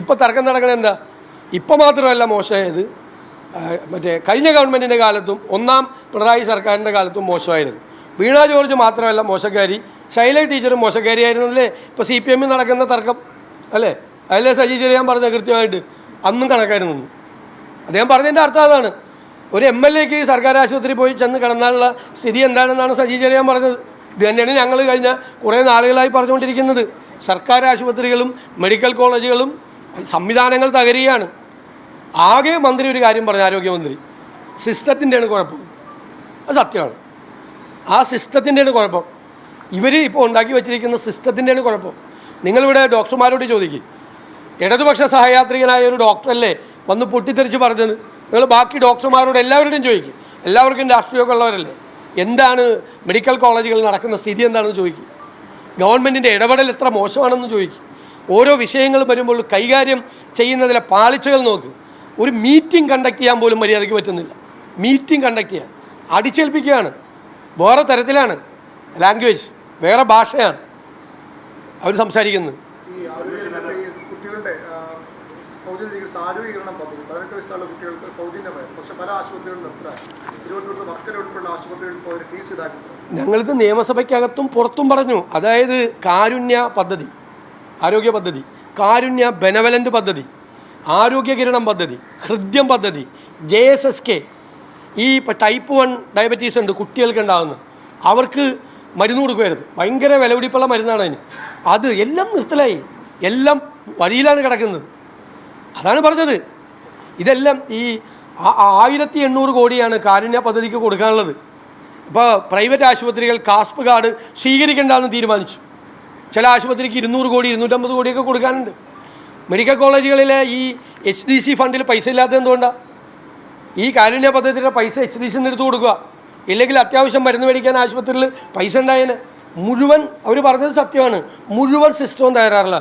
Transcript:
ഇപ്പോൾ തർക്കം നടക്കണത് എന്താ? ഇപ്പോൾ മാത്രമല്ല മോശമായത്, മറ്റേ കഴിഞ്ഞ ഗവൺമെൻറ്റിൻ്റെ കാലത്തും ഒന്നാം പിണറായി സർക്കാരിൻ്റെ കാലത്തും മോശമായിരുന്നു. വീണ ജോർജ് മാത്രമല്ല മോശക്കാരി, ശൈല ടീച്ചറും മോശക്കാരിയായിരുന്നല്ലേ. ഇപ്പോൾ CPM നടക്കുന്ന തർക്കം അല്ലേ? അതിലെ സജി ചെറിയാൻ പറഞ്ഞ കൃത്യമായിട്ട് അന്നും കണക്കായിരുന്നു. അദ്ദേഹം പറഞ്ഞതിൻ്റെ അർത്ഥം അതാണ്. ഒരു MLAക്ക് സർക്കാർ ആശുപത്രി പോയി ചെന്ന് കിടന്നാലുള്ള സ്ഥിതി എന്താണെന്നാണ് സജി ചെറിയാൻ പറഞ്ഞത്. ഇത് തന്നെയാണ് ഞങ്ങൾ കഴിഞ്ഞ കുറേ നാളുകളായി പറഞ്ഞുകൊണ്ടിരിക്കുന്നത്. സർക്കാർ ആശുപത്രികളും മെഡിക്കൽ കോളേജുകളും സംവിധാനങ്ങൾ തകരുകയാണ്. ആകെ മന്ത്രി ഒരു കാര്യം പറഞ്ഞു, ആരോഗ്യമന്ത്രി, സിസ്റ്റത്തിൻ്റെയാണ് കുഴപ്പം. അത് സത്യമാണ്. ആ സിസ്റ്റത്തിൻ്റെയാണ് കുഴപ്പം. ഇവർ ഇപ്പോൾ ഉണ്ടാക്കി വെച്ചിരിക്കുന്ന സിസ്റ്റത്തിൻ്റെയാണ് കുഴപ്പം. നിങ്ങളിവിടെ ഡോക്ടർമാരോട് ചോദിക്കും, ഇടതുപക്ഷ സഹയാത്രികനായ ഒരു ഡോക്ടറല്ലേ വന്ന് പൊട്ടിത്തെറിച്ച് പറഞ്ഞത്? നിങ്ങൾ ബാക്കി ഡോക്ടർമാരോട് എല്ലാവരുടെയും ചോദിക്കും. എല്ലാവർക്കും രാഷ്ട്രീയമൊക്കെ ഉള്ളവരല്ലേ. എന്താണ് മെഡിക്കൽ കോളേജുകളിൽ നടക്കുന്ന സ്ഥിതി എന്താണെന്ന് ചോദിക്കും. ഗവൺമെൻറ്റിൻ്റെ ഇടപെടൽ എത്ര മോശമാണെന്ന് ചോദിക്കും. ഓരോ വിഷയങ്ങൾ വരുമ്പോൾ കൈകാര്യം ചെയ്യുന്നതിലെ പാളിച്ചകൾ നോക്ക്. ഒരു മീറ്റിംഗ് കണ്ടക്ട് ചെയ്യാൻ പോലും മര്യാദയ്ക്ക് പറ്റുന്നില്ല. മീറ്റിംഗ് കണ്ടക്ട് ചെയ്യാൻ അടിച്ചേൽപ്പിക്കുകയാണ്. വേറെ തരത്തിലാണ് ലാംഗ്വേജ്, വേറെ ഭാഷയാണ് അവർ സംസാരിക്കുന്നത്. ഞങ്ങളിത് നിയമസഭയ്ക്കകത്തും പുറത്തും പറഞ്ഞു. അതായത് കാരുണ്യ പദ്ധതി, ആരോഗ്യ പദ്ധതി, കാരുണ്യ ബെനവലൻ്റ് പദ്ധതി, ആരോഗ്യകിരണം പദ്ധതി, ഹൃദ്യം പദ്ധതി, JSSK, ഈ ഇപ്പോൾ ടൈപ്പ് 1 ഡയബറ്റീസ് ഉണ്ട് കുട്ടികൾക്ക് ഉണ്ടാകുന്നത്, അവർക്ക് മരുന്ന് കൊടുക്കുമായിരുന്നു. ഭയങ്കര വിലപിടിപ്പുള്ള മരുന്നാണ് അതിന്. അത് എല്ലാം നിർത്തലായി, എല്ലാം വഴിയിലാണ് കിടക്കുന്നത്. അതാണ് പറഞ്ഞത്. ഇതെല്ലാം ഈ 1800 കോടിയാണ് കാരുണ്യ പദ്ധതിക്ക് കൊടുക്കാനുള്ളത്. ഇപ്പോൾ പ്രൈവറ്റ് ആശുപത്രികൾ കാസ്പ് കാർഡ് സ്വീകരിക്കേണ്ടെന്ന് തീരുമാനിച്ചു. ചില ആശുപത്രിക്ക് 200 കോടി 250 കോടിയൊക്കെ കൊടുക്കാനുണ്ട്. മെഡിക്കൽ കോളേജുകളിലെ ഈ HDC ഫണ്ടിൽ പൈസ ഇല്ലാത്തത് എന്തുകൊണ്ടാണ്? ഈ കാരുണ്യ പദ്ധതിയുടെ പൈസ HDC എടുത്ത് കൊടുക്കുക. ഇല്ലെങ്കിൽ അത്യാവശ്യം മരുന്ന് മേടിക്കാൻ ആശുപത്രിയിൽ പൈസ ഉണ്ടായേനെ. മുഴുവൻ അവർ പറഞ്ഞത് സത്യമാണ്, മുഴുവൻ സിസ്റ്റവും തകരാറില്ല.